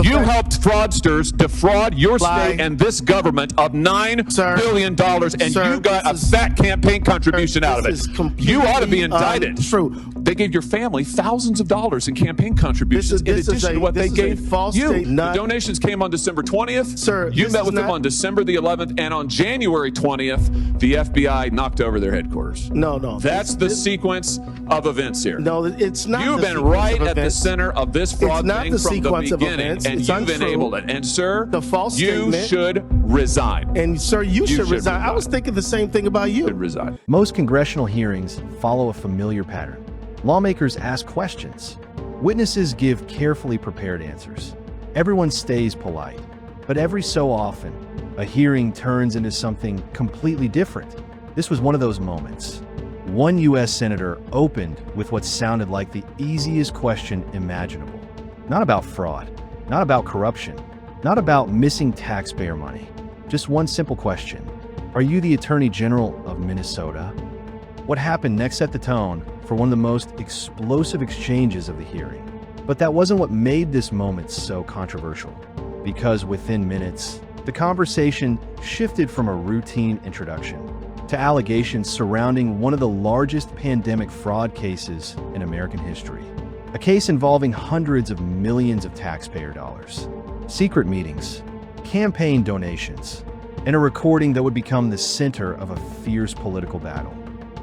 You helped fraudsters defraud your state and this government of $9 billion, and you got a fat campaign contribution out of it. You ought to be indicted. True. They gave your family thousands of dollars in campaign contributions in addition to what they gave you. The donations came on December 20th. Sir, you met with them on December the 11th, and on January 20th, the FBI knocked over their headquarters. No. That's the sequence of events here. No, it's not. You've been right at the center of this fraud thing from the beginning, and you've enabled it. And sir, you should resign. And sir, you should resign. I was thinking the same thing about you. Resign. Most congressional hearings follow a familiar pattern. Lawmakers ask questions. Witnesses give carefully prepared answers. Everyone stays polite. But every so often, a hearing turns into something completely different. This was one of those moments. One U.S. senator opened with what sounded like the easiest question imaginable. Not about fraud, not about corruption, not about missing taxpayer money. Just one simple question. Are you the Attorney General of Minnesota? What happened next set the tone for one of the most explosive exchanges of the hearing. But that wasn't what made this moment so controversial, because within minutes, the conversation shifted from a routine introduction to allegations surrounding one of the largest pandemic fraud cases in American history. A case involving hundreds of millions of taxpayer dollars, secret meetings, campaign donations, and a recording that would become the center of a fierce political battle.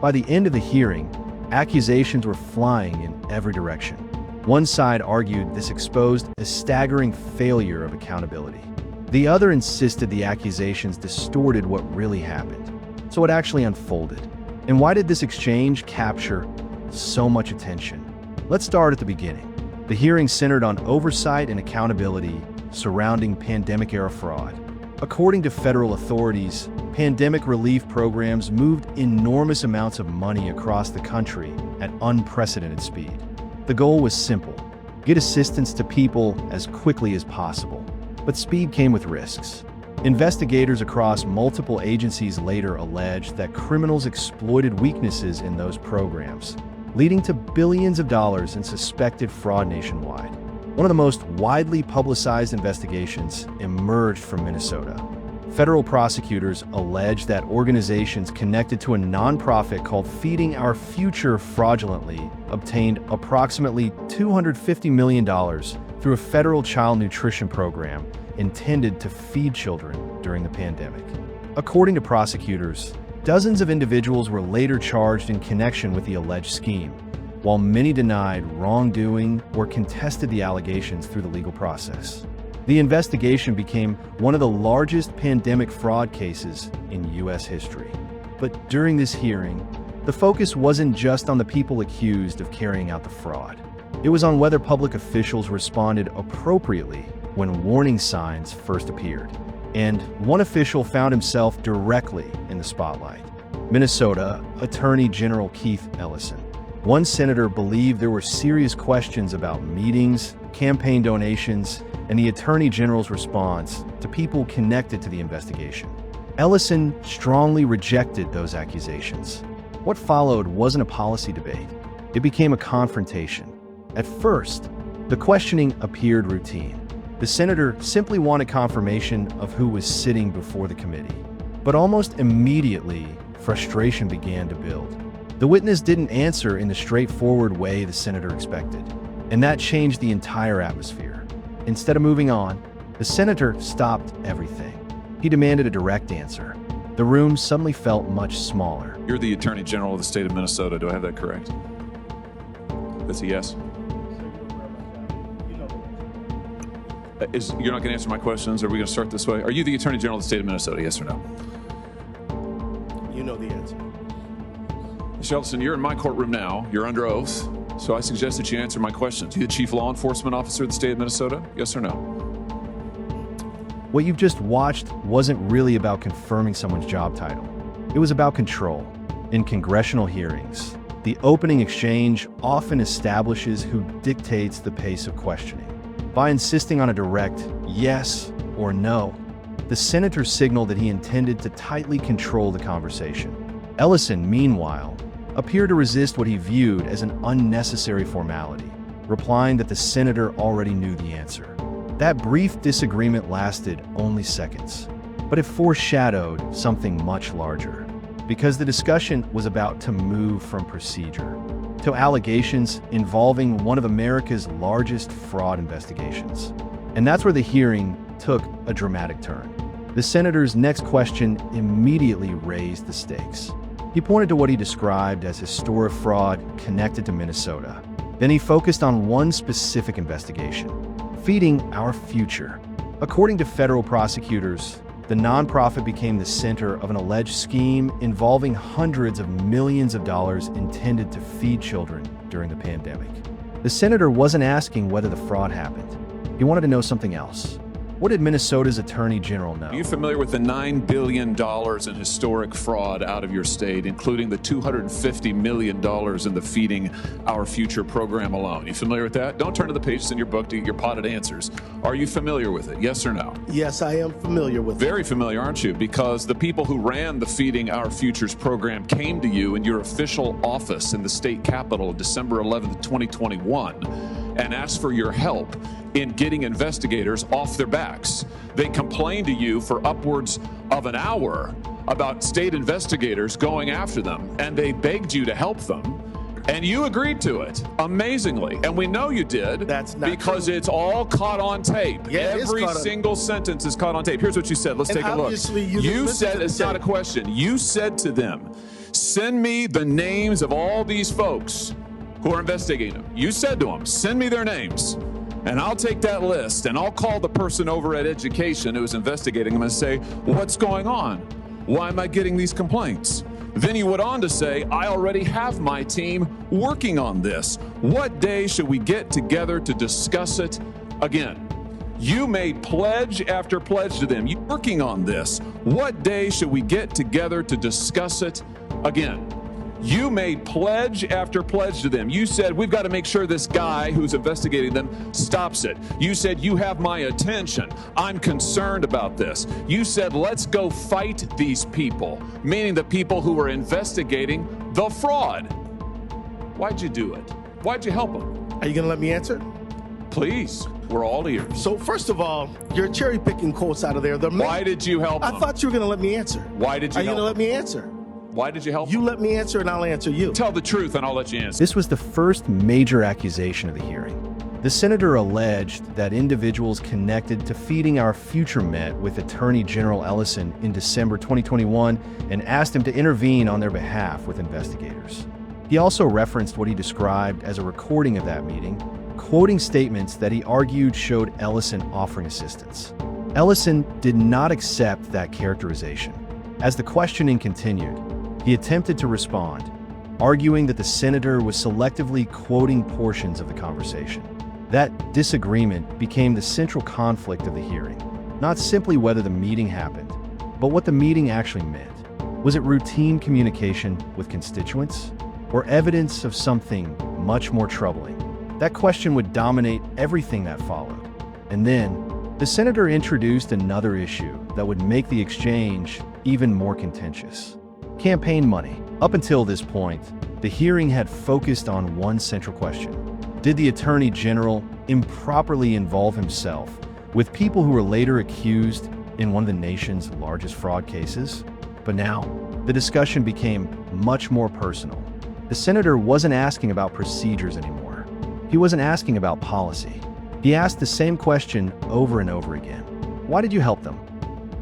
By the end of the hearing, accusations were flying in every direction. One side argued this exposed a staggering failure of accountability. The other insisted the accusations distorted what really happened. So what actually unfolded? And why did this exchange capture so much attention? Let's start at the beginning. The hearing centered on oversight and accountability surrounding pandemic-era fraud. According to federal authorities, pandemic relief programs moved enormous amounts of money across the country at unprecedented speed. The goal was simple: get assistance to people as quickly as possible. But speed came with risks. Investigators across multiple agencies later alleged that criminals exploited weaknesses in those programs, leading to billions of dollars in suspected fraud nationwide. One of the most widely publicized investigations emerged from Minnesota. Federal prosecutors alleged that organizations connected to a nonprofit called Feeding Our Future fraudulently obtained approximately $250 million through a federal child nutrition program intended to feed children during the pandemic. According to prosecutors, dozens of individuals were later charged in connection with the alleged scheme, while many denied wrongdoing or contested the allegations through the legal process. The investigation became one of the largest pandemic fraud cases in U.S. history. But during this hearing, the focus wasn't just on the people accused of carrying out the fraud. It was on whether public officials responded appropriately when warning signs first appeared. And one official found himself directly in the spotlight: Minnesota Attorney General Keith Ellison. One senator believed there were serious questions about meetings, campaign donations, and the Attorney General's response to people connected to the investigation. Ellison strongly rejected those accusations. What followed wasn't a policy debate. It became a confrontation. At first, the questioning appeared routine. The senator simply wanted confirmation of who was sitting before the committee. But almost immediately, frustration began to build. The witness didn't answer in the straightforward way the senator expected, and that changed the entire atmosphere. Instead of moving on, the senator stopped everything. He demanded a direct answer. The room suddenly felt much smaller. You're the Attorney General of the state of Minnesota. Do I have that correct? That's a yes. You're not going to answer my questions? Are we going to start this way? Are you the Attorney General of the state of Minnesota? Yes or no? You know the answer. Mr. Ellison, you're in my courtroom now. You're under oath. So I suggest that you answer my questions. Are you the Chief Law Enforcement Officer of the state of Minnesota? Yes or no? What you've just watched wasn't really about confirming someone's job title. It was about control. In congressional hearings, the opening exchange often establishes who dictates the pace of questioning. By insisting on a direct yes or no, the senator signaled that he intended to tightly control the conversation. Ellison, meanwhile, appeared to resist what he viewed as an unnecessary formality, replying that the senator already knew the answer. That brief disagreement lasted only seconds, but it foreshadowed something much larger, because the discussion was about to move from procedure to allegations involving one of America's largest fraud investigations. And that's where the hearing took a dramatic turn. The senator's next question immediately raised the stakes. He pointed to what he described as historic fraud connected to Minnesota. Then he focused on one specific investigation: feeding our future. According to federal prosecutors, the nonprofit became the center of an alleged scheme involving hundreds of millions of dollars intended to feed children during the pandemic. The senator wasn't asking whether the fraud happened. He wanted to know something else. What did Minnesota's Attorney General know? Are you familiar with the $9 billion in historic fraud out of your state, including the $250 million in the Feeding Our Future program alone? You familiar with that? Don't turn to the pages in your book to get your potted answers. Are you familiar with it? Yes or no? Yes, I am familiar with it. Very familiar, aren't you? Because the people who ran the Feeding Our Futures program came to you in your official office in the state capitol December 11th, 2021, and asked for your help in getting investigators off their backs. They complained to you for upwards of an hour about state investigators going after them, and they begged you to help them, and you agreed to it, amazingly. And we know you did. That's not because true. It's all caught on tape. Yeah, Every single sentence is caught on tape. Here's what you said. Let's take a look. You said, it's not a question. You said to them, send me the names of all these folks who are investigating them. You said to them, send me their names, and I'll take that list and I'll call the person over at Education who's investigating them and say, what's going on? Why am I getting these complaints? Then he went on to say, I already have my team working on this. What day should we get together to discuss it again? You made pledge after pledge to them. You're working on this. What day should we get together to discuss it again? You made pledge after pledge to them. You said, we've got to make sure this guy who's investigating them stops it. You said, you have my attention. I'm concerned about this. You said, let's go fight these people, meaning the people who are investigating the fraud. Why'd you do it? Why'd you help them? Are you going to let me answer? Please, we're all ears. So first of all, you're cherry picking quotes out of there. Why did you help them? I thought you were going to let me answer. Why did you help them? Are you going to let me answer? Why did you help You them? let me answer and I'll answer you. Tell the truth and I'll let you answer. This was the first major accusation of the hearing. The senator alleged that individuals connected to Feeding Our Future met with Attorney General Ellison in December 2021 and asked him to intervene on their behalf with investigators. He also referenced what he described as a recording of that meeting, quoting statements that he argued showed Ellison offering assistance. Ellison did not accept that characterization. As the questioning continued, he attempted to respond, arguing that the senator was selectively quoting portions of the conversation. That disagreement became the central conflict of the hearing, not simply whether the meeting happened, but what the meeting actually meant. Was it routine communication with constituents, or evidence of something much more troubling? That question would dominate everything that followed. And then, the senator introduced another issue that would make the exchange even more contentious: campaign money. Up until this point, the hearing had focused on one central question: did the Attorney General improperly involve himself with people who were later accused in one of the nation's largest fraud cases? But now, the discussion became much more personal. The senator wasn't asking about procedures anymore. He wasn't asking about policy. He asked the same question over and over again. Why did you help them?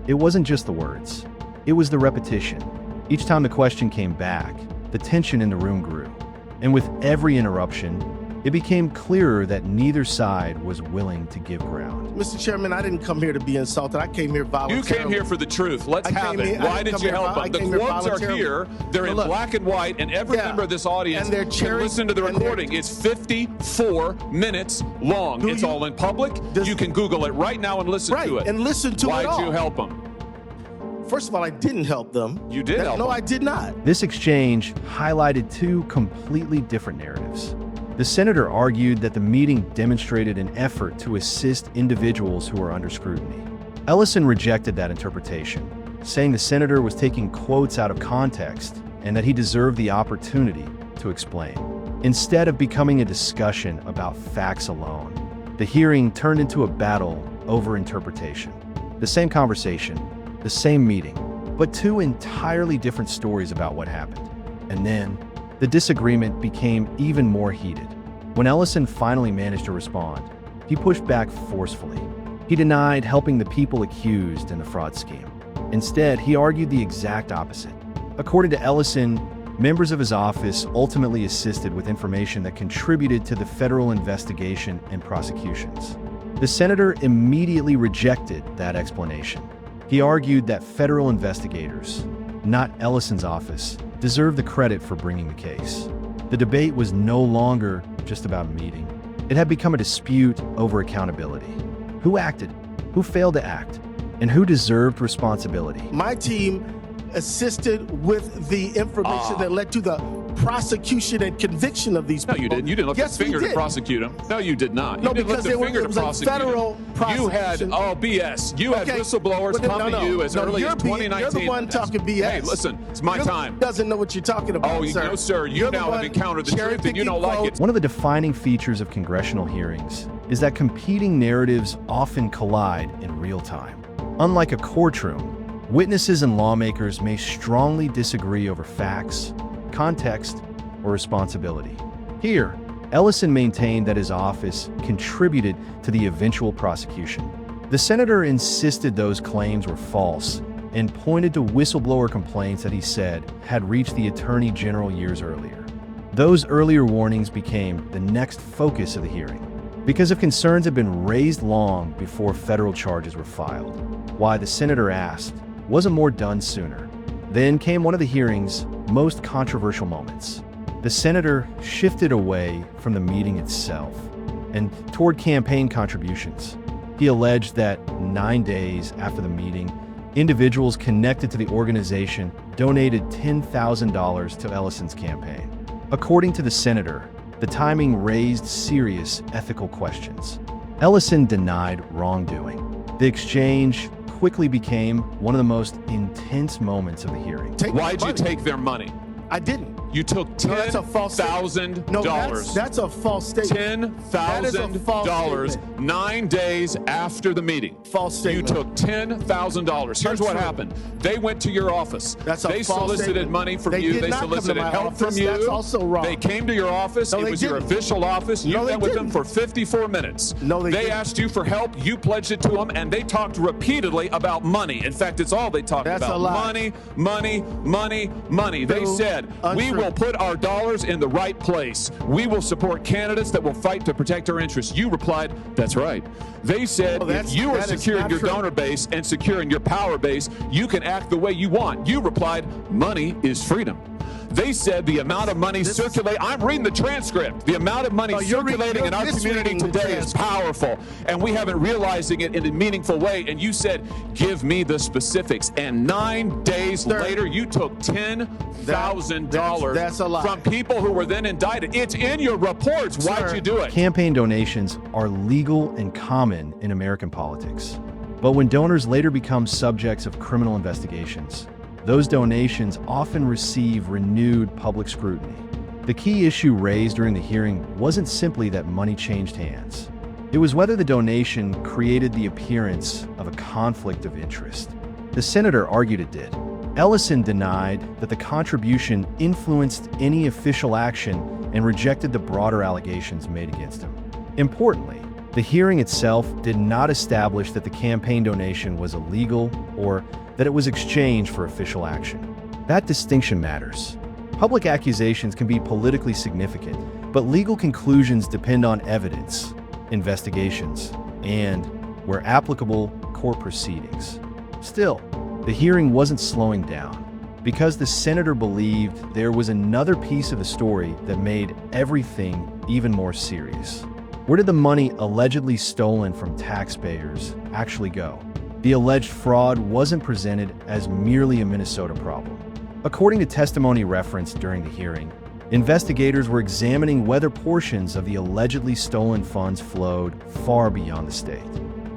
It wasn't just the words. It was the repetition. Each time the question came back, the tension in the room grew. And with every interruption, it became clearer that neither side was willing to give ground. Mr. Chairman, I didn't come here to be insulted. I came here voluntarily. You came here for the truth. Let's have it. Why did you help them? The quotes are here. They're in black and white, and every member of this audience can listen to the recording. It's 54 minutes long. It's all in public. You can Google it right now and listen to it. And listen to it all. Why'd you help them? First of all, I didn't help them. You did help them. No, I did not. This exchange highlighted two completely different narratives. The senator argued that the meeting demonstrated an effort to assist individuals who are under scrutiny. Ellison rejected that interpretation, saying the senator was taking quotes out of context and that he deserved the opportunity to explain. Instead of becoming a discussion about facts alone, The hearing turned into a battle over interpretation. The same conversation, the same meeting, but two entirely different stories about what happened. And then, the disagreement became even more heated. When Ellison finally managed to respond, he pushed back forcefully. He denied helping the people accused in the fraud scheme. Instead, he argued the exact opposite. According to Ellison, members of his office ultimately assisted with information that contributed to the federal investigation and prosecutions. The senator immediately rejected that explanation. He argued that federal investigators, not Ellison's office, deserved the credit for bringing the case. The debate was no longer just about a meeting. It had become a dispute over accountability. Who acted? Who failed to act? And who deserved responsibility? My team assisted with the information that led to the prosecution and conviction of these people. No, you didn't. You didn't lift Yes, a finger we to did. prosecute them. No, you did not. No, You didn't because lift a finger it to was a prosecute federal them. You had, prosecution. BS. You had Okay, whistleblowers well, come to you as early as 2019. You're the one talking BS. Hey, listen, it's my time. Doesn't know what you're talking about, Oh, sir. no, sir. You You're the now have one encountered the truth and you don't like it. One of the defining features of congressional hearings is that competing narratives often collide in real time. Unlike a courtroom, witnesses and lawmakers may strongly disagree over facts, context, or responsibility. Here, Ellison maintained that his office contributed to the eventual prosecution. The senator insisted those claims were false and pointed to whistleblower complaints that he said had reached the Attorney General years earlier. Those earlier warnings became the next focus of the hearing, because if concerns had been raised long before federal charges were filed. Why, the senator asked, wasn't more done sooner? Then came one of the hearing's most controversial moments. The senator shifted away from the meeting itself and toward campaign contributions. He alleged that 9 days after the meeting, individuals connected to the organization donated $10,000 to Ellison's campaign. According to the senator, the timing raised serious ethical questions. Ellison denied wrongdoing. The exchange quickly became one of the most intense moments of the hearing. Why'd you take their money? I didn't. You took $10,000. No, that's a false statement. $10,000 9 days after the meeting. False statement. You took $10,000. Here's what happened. They went to your office. That's a They false solicited statement. money from They you. did They not come to solicited my help office. from you. That's also wrong. They came to your office. No, It they was your didn't. official office. You No, they met with them didn't. for 54 minutes. No, they didn't. asked you for help. You pledged it to them, and they talked repeatedly about money. In fact, it's all they talked That's about. a lie. Money, money, money, money. They True. said, we Untrue. will put our dollars in the right place. We will support candidates that will fight to protect our interests. You replied, that's right. They said, Well, if you are that is securing not your true. donor base and securing your power base, you can act the way you want. You replied, money is freedom. They said the amount of money circulating, I'm reading the transcript, the amount of money circulating in our community today is powerful, and we haven't realizing it in a meaningful way. And you said, give me the specifics. And 9 days later, you took $10,000 That's a lie. from people who were then indicted. It's in your reports. Why'd you do it? Campaign donations are legal and common in American politics. But when donors later become subjects of criminal investigations, those donations often receive renewed public scrutiny. The key issue raised during the hearing wasn't simply that money changed hands. It was whether the donation created the appearance of a conflict of interest. The senator argued it did. Ellison denied that the contribution influenced any official action and rejected the broader allegations made against him. Importantly, the hearing itself did not establish that the campaign donation was illegal or that it was exchanged for official action. That distinction matters. Public accusations can be politically significant, but legal conclusions depend on evidence, investigations, and, where applicable, court proceedings. Still, the hearing wasn't slowing down, because the senator believed there was another piece of the story that made everything even more serious. Where did the money allegedly stolen from taxpayers actually go? The alleged fraud wasn't presented as merely a Minnesota problem. According to testimony referenced during the hearing, investigators were examining whether portions of the allegedly stolen funds flowed far beyond the state.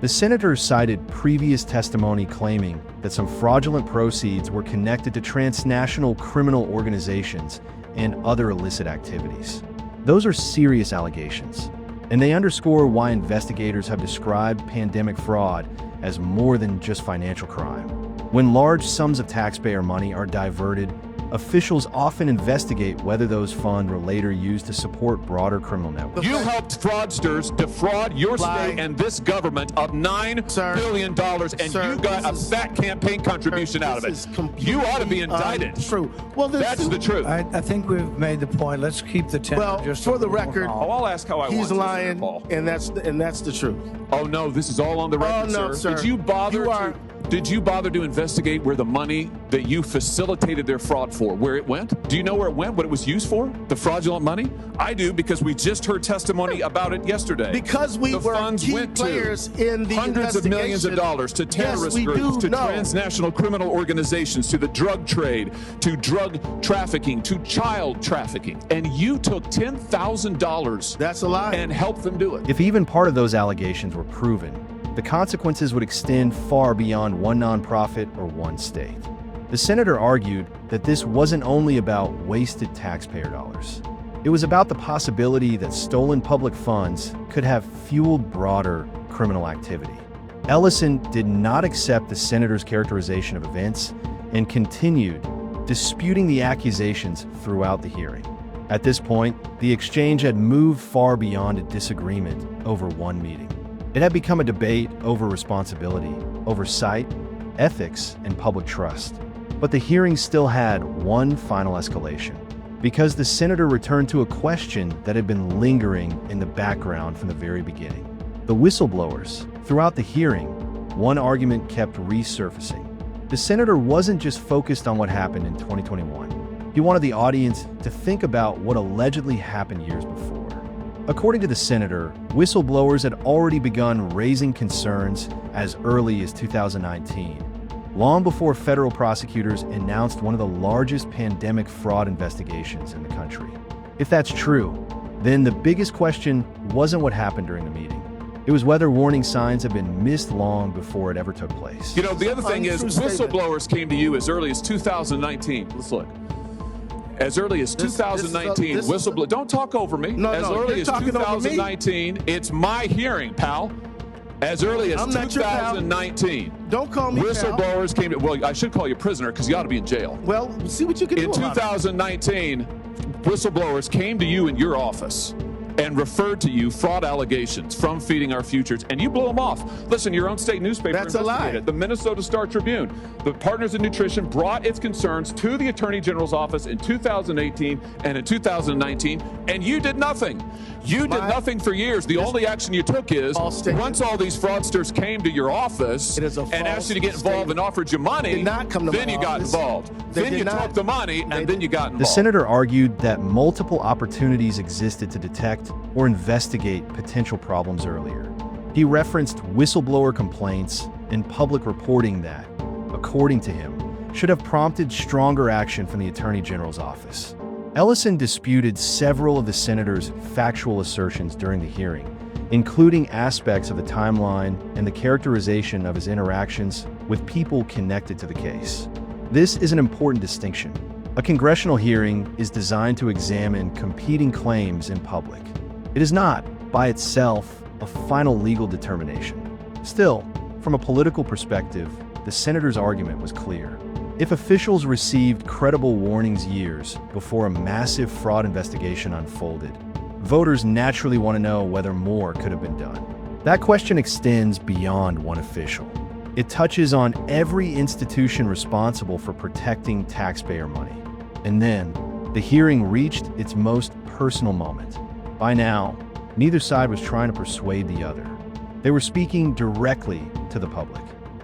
The senator cited previous testimony claiming that some fraudulent proceeds were connected to transnational criminal organizations and other illicit activities. Those are serious allegations. and they underscore why investigators have described pandemic fraud as more than just financial crime. When large sums of taxpayer money are diverted, officials often investigate whether those funds were later used to support broader criminal networks. You helped fraudsters defraud your state and this government of $9 billion, and you got a fat campaign contribution out of it. You ought to be indicted. True. Well, that's the truth. I think we've made the point. Let's keep the tenor. Well, just for the record, I'll ask how I want. He's lying, Paul. and that's the truth. Oh no, this is all on the record, no, sir. Did you bother to investigate where the money that you facilitated their fraud for, where it went? Do you know where it went, what it was used for? The fraudulent money? I do, because we just heard testimony about it yesterday. Because we were key players in the hundreds of millions of dollars to terrorist groups, to transnational criminal organizations, to the drug trade, to drug trafficking, to child trafficking. And you took $10,000. That's a lie. And helped them do it. If even part of those allegations were proven, the consequences would extend far beyond one nonprofit or one state. The senator argued that this wasn't only about wasted taxpayer dollars. It was about the possibility that stolen public funds could have fueled broader criminal activity. Ellison did not accept the senator's characterization of events and continued disputing the accusations throughout the hearing. At this point, the exchange had moved far beyond a disagreement over one meeting. It had become a debate over responsibility, oversight, ethics, and public trust. But the hearing still had one final escalation, because the senator returned to a question that had been lingering in the background from the very beginning. The whistleblowers. Throughout the hearing, one argument kept resurfacing. The senator wasn't just focused on what happened in 2021. He wanted the audience to think about what allegedly happened years before. According to the senator, whistleblowers had already begun raising concerns as early as 2019, long before federal prosecutors announced one of the largest pandemic fraud investigations in the country. If that's true, then the biggest question wasn't what happened during the meeting. It was whether warning signs had been missed long before it ever took place. You know, the other thing is, whistleblowers came to you as early as 2019. Let's look. As early as 2019, whistleblower. Don't talk over me. No, as early as 2019, it's my hearing, pal. As early as 2019. Don't call me whistleblowers came to, well, I should call you prisoner because you ought to be in jail. Well, see what you can do. In 2019, whistleblowers came to you in your office and referred to you fraud allegations from Feeding Our Futures, and you blew them off. Listen, your own state newspaper That's a lie. The Minnesota Star Tribune. The Partners in Nutrition brought its concerns to the Attorney General's office in 2018 and in 2019, and you did nothing. You did nothing for years. The only action you took is, once all these fraudsters came to your office and asked you to get involved and offered you money, then you got involved. Then you took the money, and then you got involved. The senator argued that multiple opportunities existed to detect or investigate potential problems earlier. He referenced whistleblower complaints and public reporting that, according to him, should have prompted stronger action from the Attorney General's office. Ellison disputed several of the senator's factual assertions during the hearing, including aspects of the timeline and the characterization of his interactions with people connected to the case. This is an important distinction. A congressional hearing is designed to examine competing claims in public. It is not, by itself, a final legal determination. Still, from a political perspective, the senator's argument was clear. If officials received credible warnings years before a massive fraud investigation unfolded, voters naturally want to know whether more could have been done. That question extends beyond one official. It touches on every institution responsible for protecting taxpayer money. And then, the hearing reached its most personal moment. By now, neither side was trying to persuade the other. They were speaking directly to the public.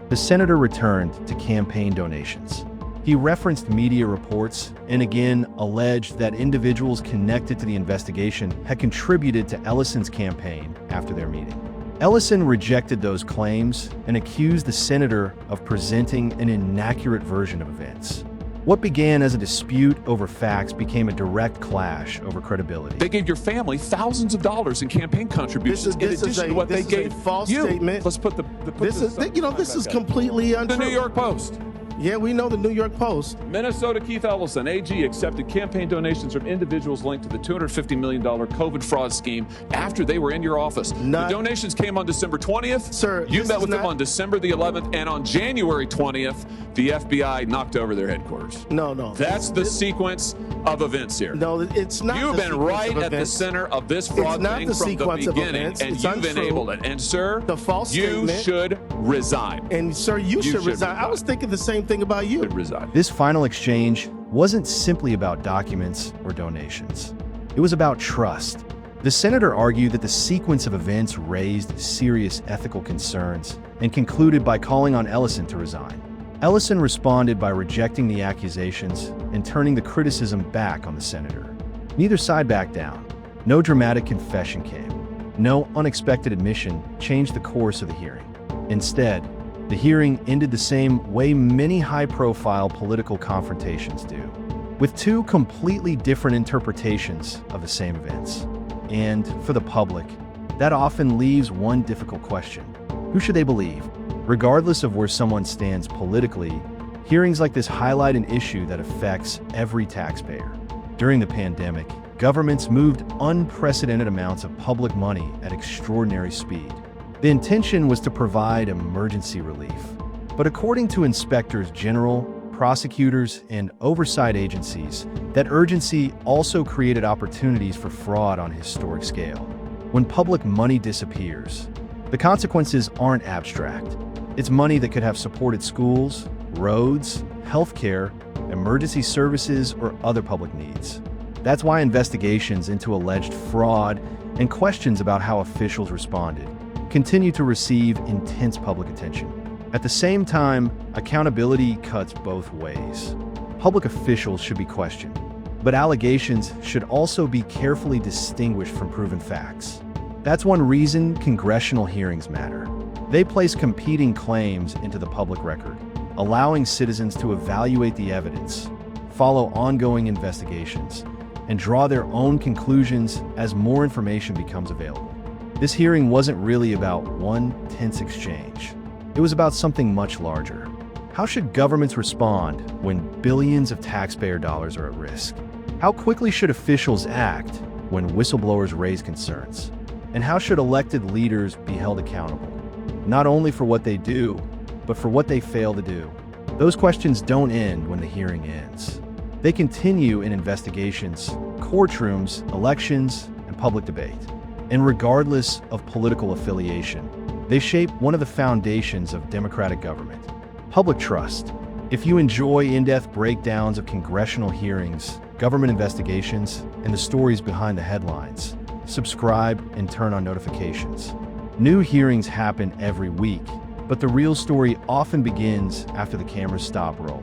The senator returned to campaign donations. He referenced media reports and again alleged that individuals connected to the investigation had contributed to Ellison's campaign after their meeting. Ellison rejected those claims and accused the senator of presenting an inaccurate version of events. What began as a dispute over facts became a direct clash over credibility. They gave your family thousands of dollars in campaign contributions in addition to what they gave false you. Statement. Let's put this is completely untrue. The New York Post. Yeah, we know the New York Post. Minnesota Keith Ellison, AG, accepted campaign donations from individuals linked to the $250 million COVID fraud scheme after they were in your office. The donations came on December 20th. Sir, you met with them on December the 11th, and on January 20th, the FBI knocked over their headquarters. No. That's the sequence of events here. No, it's not. You've been right at the center of this fraud thing from the beginning, and you've enabled it. And sir, the false you statement, should resign. And sir, you should resign. I was thinking the same thing about you. Resign. This final exchange wasn't simply about documents or donations. It was about trust. The senator argued that the sequence of events raised serious ethical concerns and concluded by calling on Ellison to resign. Ellison responded by rejecting the accusations and turning the criticism back on the senator. Neither side backed down. No dramatic confession came. No unexpected admission changed the course of the hearing. Instead, the hearing ended the same way many high-profile political confrontations do, with two completely different interpretations of the same events. And for the public, that often leaves one difficult question. Who should they believe? Regardless of where someone stands politically, hearings like this highlight an issue that affects every taxpayer. During the pandemic, governments moved unprecedented amounts of public money at extraordinary speed. The intention was to provide emergency relief. But according to inspectors general, prosecutors, and oversight agencies, that urgency also created opportunities for fraud on a historic scale. When public money disappears, the consequences aren't abstract. It's money that could have supported schools, roads, healthcare, emergency services, or other public needs. That's why investigations into alleged fraud and questions about how officials responded continue to receive intense public attention. At the same time, accountability cuts both ways. Public officials should be questioned, but allegations should also be carefully distinguished from proven facts. That's one reason congressional hearings matter. They place competing claims into the public record, allowing citizens to evaluate the evidence, follow ongoing investigations, and draw their own conclusions as more information becomes available. This hearing wasn't really about one tense exchange. It was about something much larger. How should governments respond when billions of taxpayer dollars are at risk? How quickly should officials act when whistleblowers raise concerns? And how should elected leaders be held accountable? Not only for what they do, but for what they fail to do. Those questions don't end when the hearing ends. They continue in investigations, courtrooms, elections, and public debate. And regardless of political affiliation, they shape one of the foundations of democratic government: public trust. If you enjoy in-depth breakdowns of congressional hearings, government investigations, and the stories behind the headlines, subscribe and turn on notifications. New hearings happen every week, but the real story often begins after the cameras stop rolling.